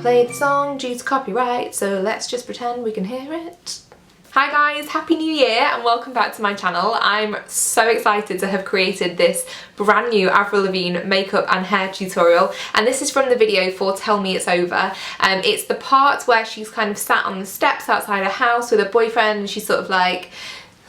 played the song due to copyright, so let's just pretend we can hear it. Hi guys, Happy New Year and welcome back to my channel. I'm so excited to have created this brand new Avril Lavigne makeup and hair tutorial, and this is from the video for Tell Me It's Over. It's the part where she's kind of sat on the steps outside her house with her boyfriend and she's sort of like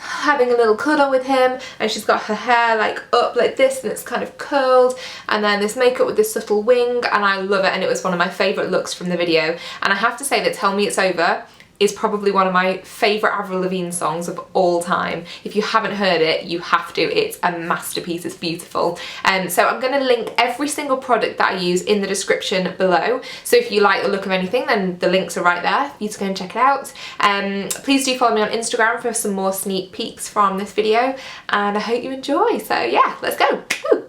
having a little cuddle with him, and she's got her hair like up like this and it's kind of curled, and then this makeup with this subtle wing, and I love it, and it was one of my favourite looks from the video. And I have to say that Tell Me It's Over is probably one of my favourite Avril Lavigne songs of all time. If you haven't heard it, you have to. It's a masterpiece, it's beautiful. So I'm going to link every single product that I use in the description below. So if you like the look of anything, then the links are right there for you to go and check it out. Please do follow me on Instagram for some more sneak peeks from this video, and I hope you enjoy. So yeah, let's go. Woo!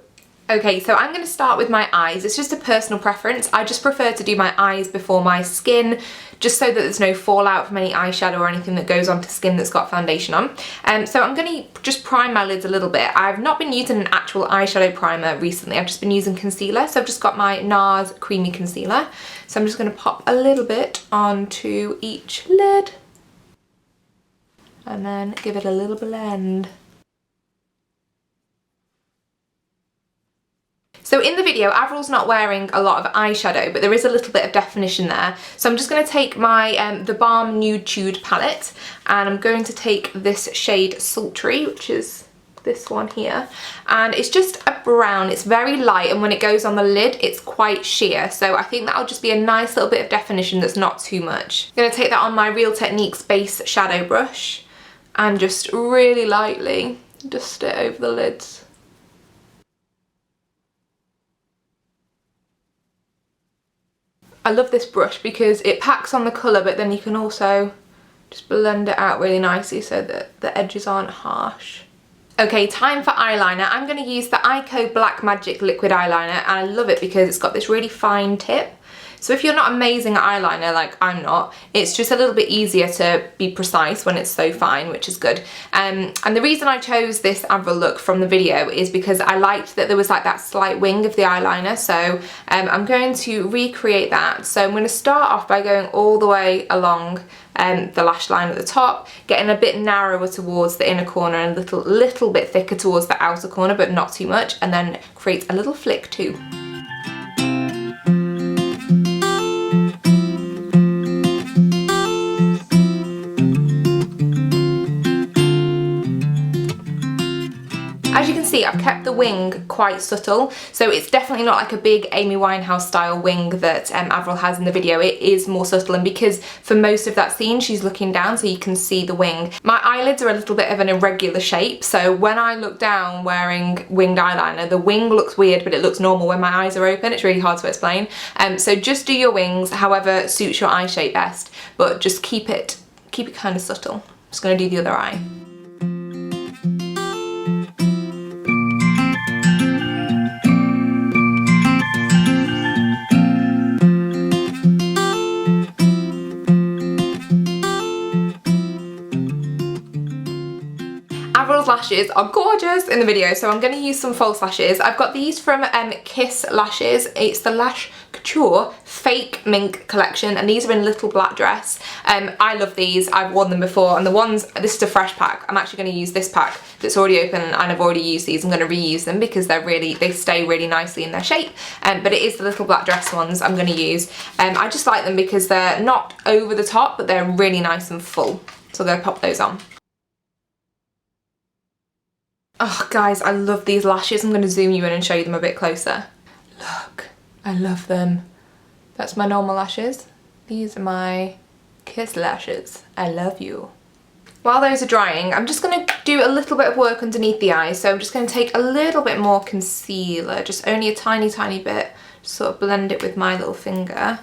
Okay, so I'm going to start with my eyes. It's just a personal preference. I just prefer to do my eyes before my skin, just so that there's no fallout from any eyeshadow or anything that goes onto skin that's got foundation on. So I'm going to just prime my lids a little bit. I've not been using an actual eyeshadow primer recently. I've just been using concealer. So I've just got my NARS Creamy Concealer. So I'm just going to pop a little bit onto each lid and then give it a little blend. So in the video, Avril's not wearing a lot of eyeshadow, but there is a little bit of definition there. So I'm just going to take my the Balm Nude Tude palette, and I'm going to take this shade Sultry, which is this one here, and it's just a brown. It's very light, and when it goes on the lid, it's quite sheer. So I think that'll just be a nice little bit of definition that's not too much. I'm going to take that on my Real Techniques base shadow brush and just really lightly dust it over the lids. I love this brush because it packs on the colour, but then you can also just blend it out really nicely so that the edges aren't harsh. Okay, time for eyeliner. I'm going to use the Ico Black Magic liquid eyeliner, and I love it because it's got this really fine tip. So if you're not amazing at eyeliner, like I'm not, it's just a little bit easier to be precise when it's so fine, which is good. And the reason I chose this Avril look from the video is because I liked that there was like that slight wing of the eyeliner. So I'm going to recreate that. So I'm going to start off by going all the way along the lash line at the top, getting a bit narrower towards the inner corner and a little bit thicker towards the outer corner, but not too much, and then create a little flick too. As you can see, I've kept the wing quite subtle, so it's definitely not like a big Amy Winehouse style wing that Avril has in the video. It is more subtle, and because for most of that scene she's looking down so you can see the wing. My eyelids are a little bit of an irregular shape, so when I look down wearing winged eyeliner, the wing looks weird but it looks normal when my eyes are open. It's really hard to explain. So just do your wings however suits your eye shape best, but just keep it kind of subtle. I'm just going to do the other eye. Avril's lashes are gorgeous in the video, so I'm going to use some false lashes. I've got these from Kiss Lashes. It's the Lash Couture Fake Mink collection, and these are in Little Black Dress. I love these. I've worn them before, and the ones, this is a fresh pack. I'm actually going to use this pack that's already open, and I've already used these. I'm going to reuse them because they stay really nicely in their shape, but it is the Little Black Dress ones I'm going to use. I just like them because they're not over the top, but they're really nice and full. So I'm going to pop those on. Oh guys, I love these lashes. I'm going to zoom you in and show you them a bit closer. Look, I love them. That's my normal lashes. These are my Kiss lashes. I love you. While those are drying, I'm just going to do a little bit of work underneath the eyes. So I'm just going to take a little bit more concealer, just only a tiny bit, just sort of blend it with my little finger.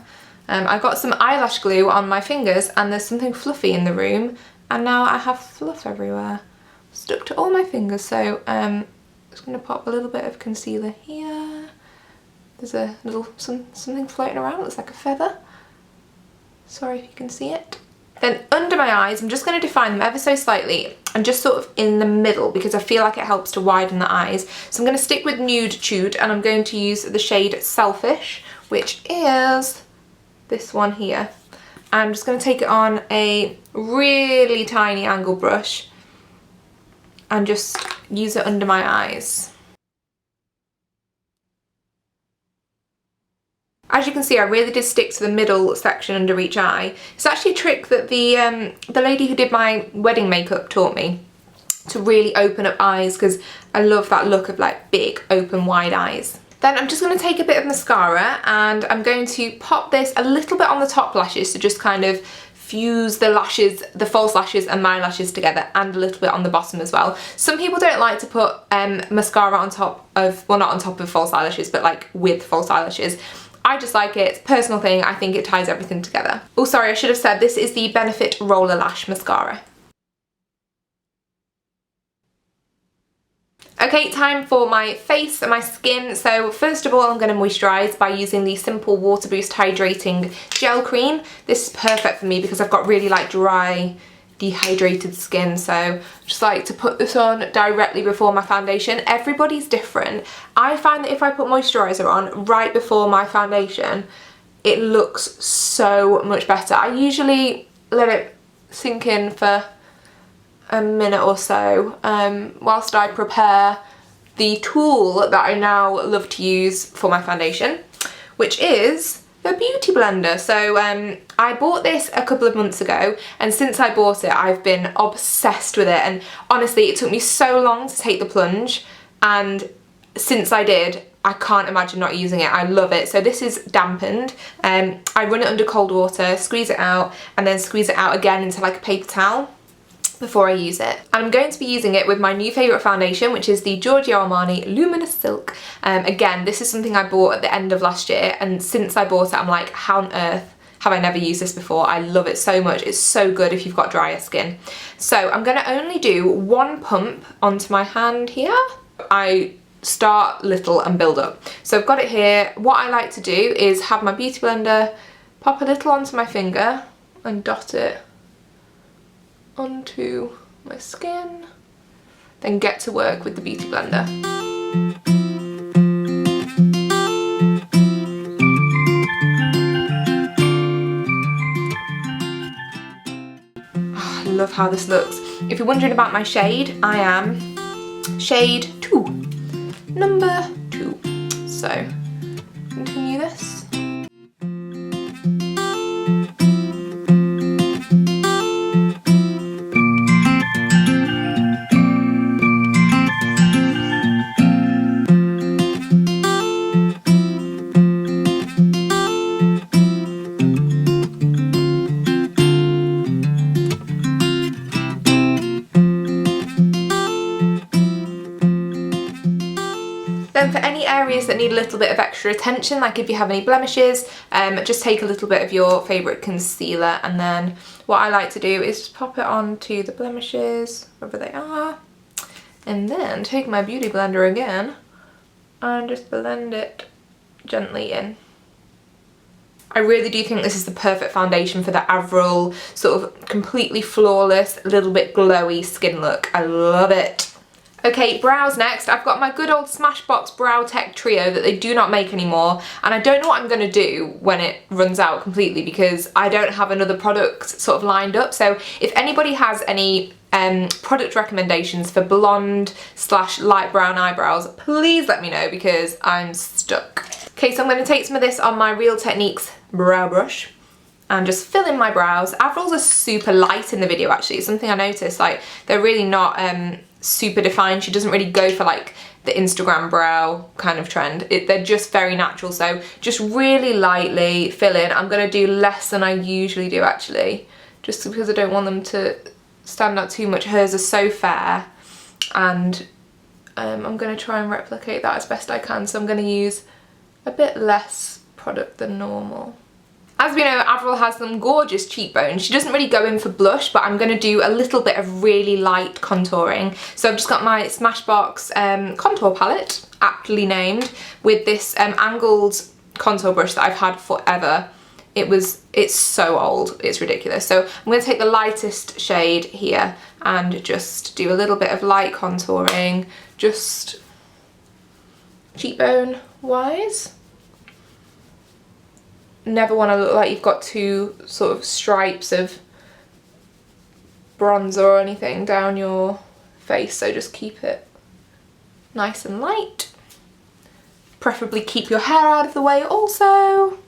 I've got some eyelash glue on my fingers, and there's something fluffy in the room, and now I have fluff everywhere. Stuck to all my fingers, so I'm just going to pop a little bit of concealer here. There's a little something floating around, looks like a feather. Sorry if you can see it. Then under my eyes, I'm just going to define them ever so slightly and just sort of in the middle because I feel like it helps to widen the eyes. So I'm going to stick with Nude Tude and I'm going to use the shade Selfish, which is this one here. I'm just going to take it on a really tiny angle brush and just use it under my eyes. As you can see, I really did stick to the middle section under each eye. It's actually a trick that the lady who did my wedding makeup taught me, to really open up eyes, because I love that look of like big, open, wide eyes. Then I'm just going to take a bit of mascara and I'm going to pop this a little bit on the top lashes to just kind of fuse the lashes, the false lashes and my lashes together, and a little bit on the bottom as well. Some people don't like to put mascara on top of, well, not on top of false eyelashes, but like with false eyelashes. I just like it, it's a personal thing, I think it ties everything together. Oh sorry, I should have said this is the Benefit Roller Lash Mascara. Okay, time for my face and my skin. So first of all, I'm going to moisturise by using the Simple Water Boost Hydrating Gel Cream. This is perfect for me because I've got really like dry, dehydrated skin, so I just like to put this on directly before my foundation. Everybody's different. I find that if I put moisturiser on right before my foundation, it looks so much better. I usually let it sink in for a minute or so whilst I prepare the tool that I now love to use for my foundation, which is the Beauty Blender. So I bought this a couple of months ago, and since I bought it I've been obsessed with it, and honestly it took me so long to take the plunge, and since I did, I can't imagine not using it. I love it. So this is dampened. I run it under cold water, squeeze it out, and then squeeze it out again into like a paper towel before I use it. And I'm going to be using it with my new favourite foundation, which is the Giorgio Armani Luminous Silk. Again, this is something I bought at the end of last year, and since I bought it I'm like, how on earth have I never used this before? I love it so much. It's so good if you've got drier skin. So I'm going to only do one pump onto my hand here. I start little and build up. So I've got it here. What I like to do is have my Beauty Blender, pop a little onto my finger and dot it onto my skin, then get to work with the Beauty Blender. Oh, I love how this looks. If you're wondering about my shade, I am shade 2, number 2. So continue this. Then for any areas that need a little bit of extra attention, like if you have any blemishes, just take a little bit of your favourite concealer, and then what I like to do is just pop it onto the blemishes, wherever they are, and then take my Beauty Blender again and just blend it gently in. I really do think this is the perfect foundation for the Avril sort of completely flawless, a little bit glowy skin look. I love it. Okay, brows next. I've got my good old Smashbox Brow Tech Trio that they do not make anymore, and I don't know what I'm going to do when it runs out completely because I don't have another product sort of lined up. So if anybody has any product recommendations for blonde / light brown eyebrows, please let me know because I'm stuck. Okay, so I'm going to take some of this on my Real Techniques brow brush and just fill in my brows. Avril's are super light in the video actually. It's something I noticed, like they're really not super defined. She doesn't really go for like the Instagram brow kind of trend. They're just very natural, so just really lightly fill in. I'm going to do less than I usually do actually, just because I don't want them to stand out too much. Hers are so fair, and I'm going to try and replicate that as best I can, so I'm going to use a bit less product than normal. As we know, Avril has some gorgeous cheekbones. She doesn't really go in for blush, but I'm going to do a little bit of really light contouring. So I've just got my Smashbox contour palette, aptly named, with this angled contour brush that I've had forever. It's so old, it's ridiculous. So I'm going to take the lightest shade here and just do a little bit of light contouring, just cheekbone wise. never want to look like you've got two sort of stripes of bronzer or anything down your face, so just keep it nice and light. Preferably keep your hair out of the way also.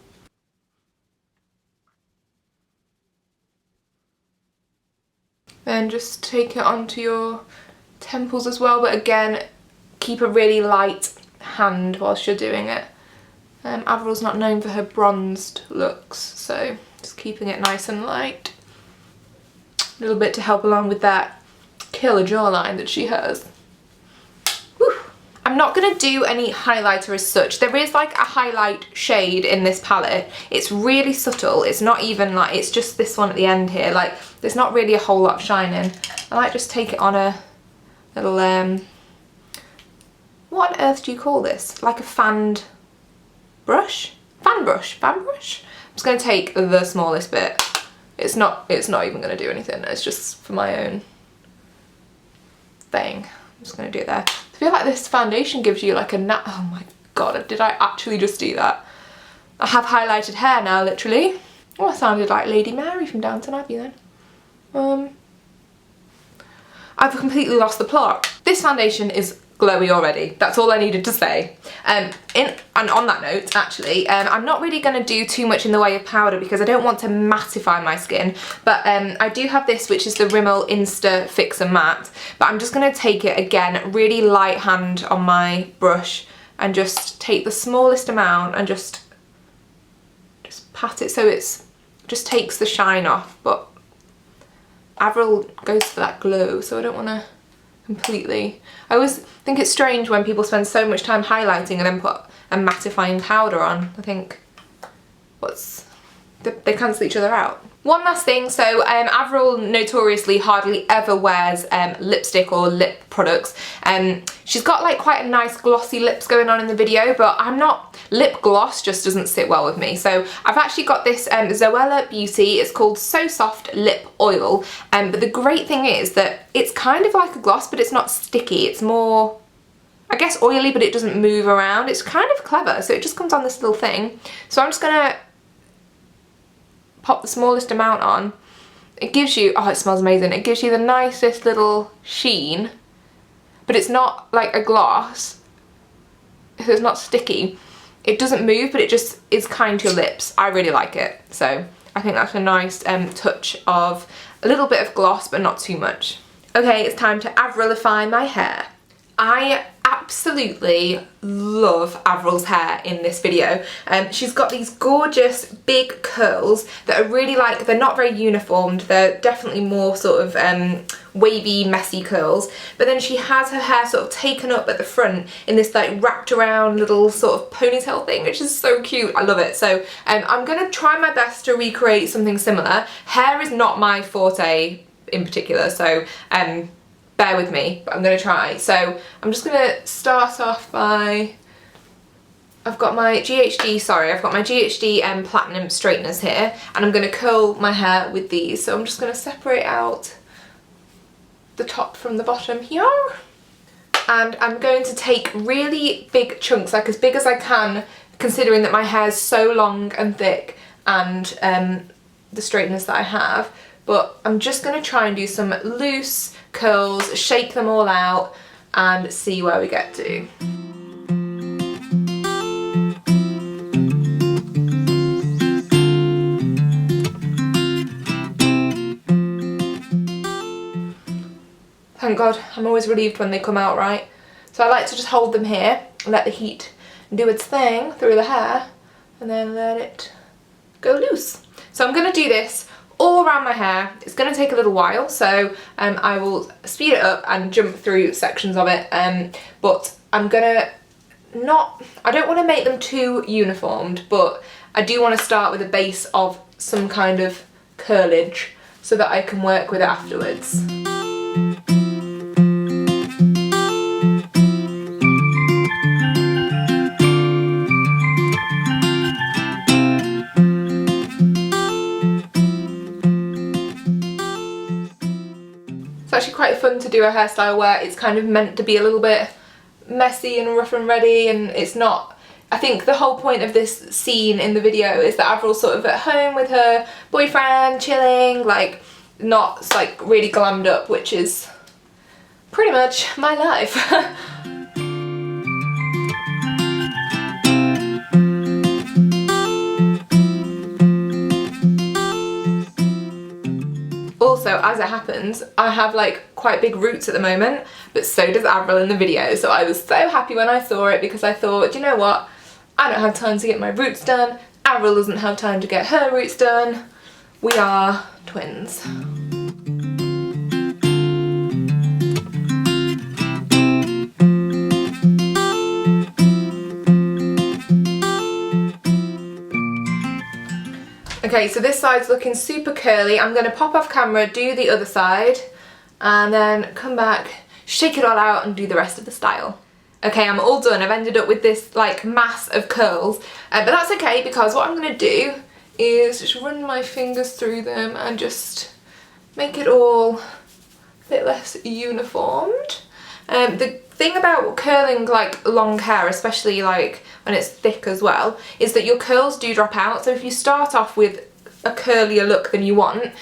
Then just take it onto your temples as well, but again, keep a really light hand whilst you're doing it. Avril's not known for her bronzed looks, so just keeping it nice and light. A little bit to help along with that killer jawline that she has. Whew. I'm not going to do any highlighter as such. There is like a highlight shade in this palette. It's really subtle. It's not even like, it's just this one at the end here. Like, there's not really a whole lot of shine in. I might just take it on a little, what on earth do you call this? Like a fanned brush? Fan brush? I'm just going to take the smallest bit. It's not even going to do anything. It's just for my own thing. I'm just going to do it there. I feel like this foundation gives you like a oh my god, did I actually just do that? I have highlighted hair now, literally. Oh, I sounded like Lady Mary from Downton Abbey then. I've completely lost the plot. This foundation is glowy already. That's all I needed to say. And on that note, actually, I'm not really going to do too much in the way of powder because I don't want to mattify my skin. But I do have this, which is the Rimmel Insta Fix and Matte. But I'm just going to take it again, really light hand on my brush, and just take the smallest amount and just pat it so it's just takes the shine off. But Avril goes for that glow, so I don't want to completely. I always think it's strange when people spend so much time highlighting and then put a mattifying powder on. I think they cancel each other out. One last thing, so Avril notoriously hardly ever wears lipstick or lip products. She's got like quite a nice glossy lips going on in the video, but lip gloss just doesn't sit well with me. So I've actually got this Zoella Beauty. It's called So Soft Lip Oil. But the great thing is that it's kind of like a gloss, but it's not sticky. It's more, I guess, oily, but it doesn't move around. It's kind of clever. So it just comes on this little thing. So I'm just gonna pop the smallest amount on. It gives you, oh, it smells amazing. It gives you the nicest little sheen, but it's not like a gloss. So it's not sticky. It doesn't move, but it just is kind to your lips. I really like it. So I think that's a nice touch of a little bit of gloss, but not too much. Okay, it's time to Avrilify my hair. I absolutely love Avril's hair in this video. She's got these gorgeous big curls that are really like, they're not very uniformed, they're definitely more sort of wavy, messy curls, but then she has her hair sort of taken up at the front in this like wrapped around little sort of ponytail thing, which is so cute. I love it. So I'm gonna try my best to recreate something similar. Hair is not my forte in particular, so bear with me, but I'm going to try. So I'm just going to start off by, I've got my GHD Platinum straighteners here, and I'm going to curl my hair with these. So I'm just going to separate out the top from the bottom here. And I'm going to take really big chunks, like as big as I can, considering that my hair is so long and thick, and the straighteners that I have. But I'm just going to try and do some loose curls, shake them all out, and see where we get to. Thank God, I'm always relieved when they come out right. So I like to just hold them here, let the heat do its thing through the hair, and then let it go loose. So I'm going to do this all around my hair. It's going to take a little while, so I will speed it up and jump through sections of it, but I'm gonna I don't want to make them too uniformed, but I do want to start with a base of some kind of curlage so that I can work with it afterwards. It's actually quite fun to do a hairstyle where it's kind of meant to be a little bit messy and rough and ready, and it's not I think the whole point of this scene in the video is that Avril's sort of at home with her boyfriend, chilling, like not like really glammed up, which is pretty much my life. Also, as it happens, I have like quite big roots at the moment, but so does Avril in the video, so I was so happy when I saw it because I thought, do you know what, I don't have time to get my roots done, Avril doesn't have time to get her roots done, we are twins. Okay, so this side's looking super curly. I'm going to pop off camera, do the other side, and then come back, shake it all out and do the rest of the style. Okay, I'm all done. I've ended up with this like mass of curls, but that's okay because what I'm going to do is just run my fingers through them and just make it all a bit less uniformed. The thing about curling like long hair, especially like when it's thick as well, is that your curls do drop out. So if you start off with a curlier look than you want,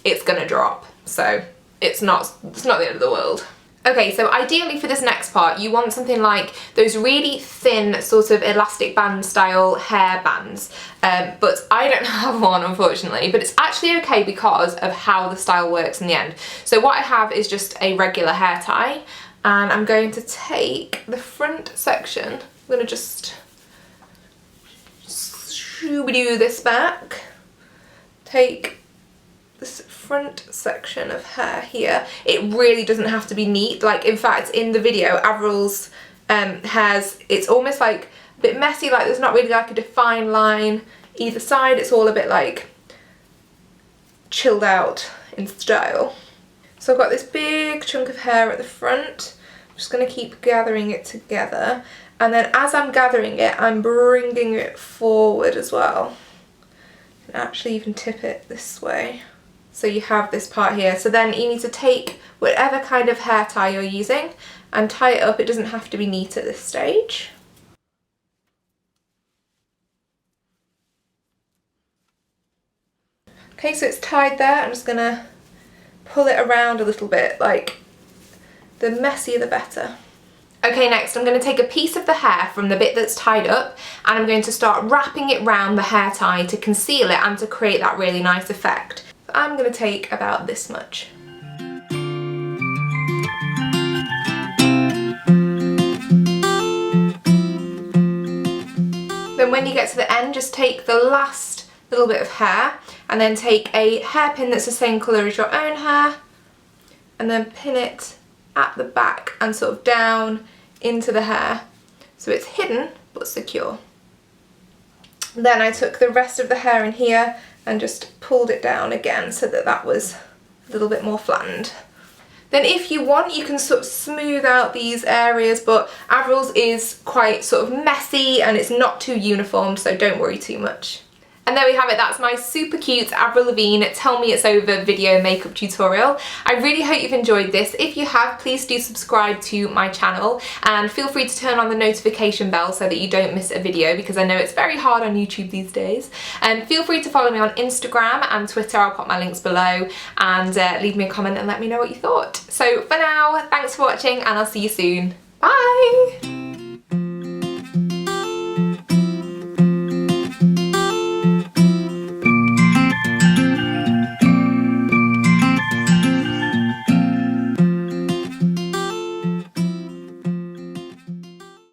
it's gonna drop. So it's not the end of the world. Okay, so ideally for this next part, you want something like those really thin sort of elastic band style hair bands, but I don't have one unfortunately, but it's actually okay because of how the style works in the end. So what I have is just a regular hair tie, and I'm going to take the front section, I'm gonna just shoo-be-doo this back, take this front section of hair here. It really doesn't have to be neat, like in fact in the video Avril's hairs, it's almost like a bit messy, like there's not really like a defined line either side, it's all a bit like chilled out in style. So I've got this big chunk of hair at the front, I'm just going to keep gathering it together, and then as I'm gathering it I'm bringing it forward as well. You can actually even tip it this way. So you have this part here. So then you need to take whatever kind of hair tie you're using and tie it up. It doesn't have to be neat at this stage. Okay, so it's tied there. I'm just gonna pull it around a little bit, like the messier the better. Okay, next I'm going to take a piece of the hair from the bit that's tied up and I'm going to start wrapping it round the hair tie to conceal it and to create that really nice effect. So I'm going to take about this much. Then when you get to the end, just take the last little bit of hair and then take a hairpin that's the same colour as your own hair and then pin it at the back and sort of down into the hair so it's hidden but secure. Then I took the rest of the hair in here and just pulled it down again so that that was a little bit more flattened. Then if you want, you can sort of smooth out these areas, but Avril's is quite sort of messy and it's not too uniform, so don't worry too much. And there we have it, that's my super cute Avril Lavigne Tell Me It's Over video makeup tutorial. I really hope you've enjoyed this. If you have, please do subscribe to my channel and feel free to turn on the notification bell so that you don't miss a video, because I know it's very hard on YouTube these days. And feel free to follow me on Instagram and Twitter, I'll pop my links below, and leave me a comment and let me know what you thought. So for now, thanks for watching and I'll see you soon.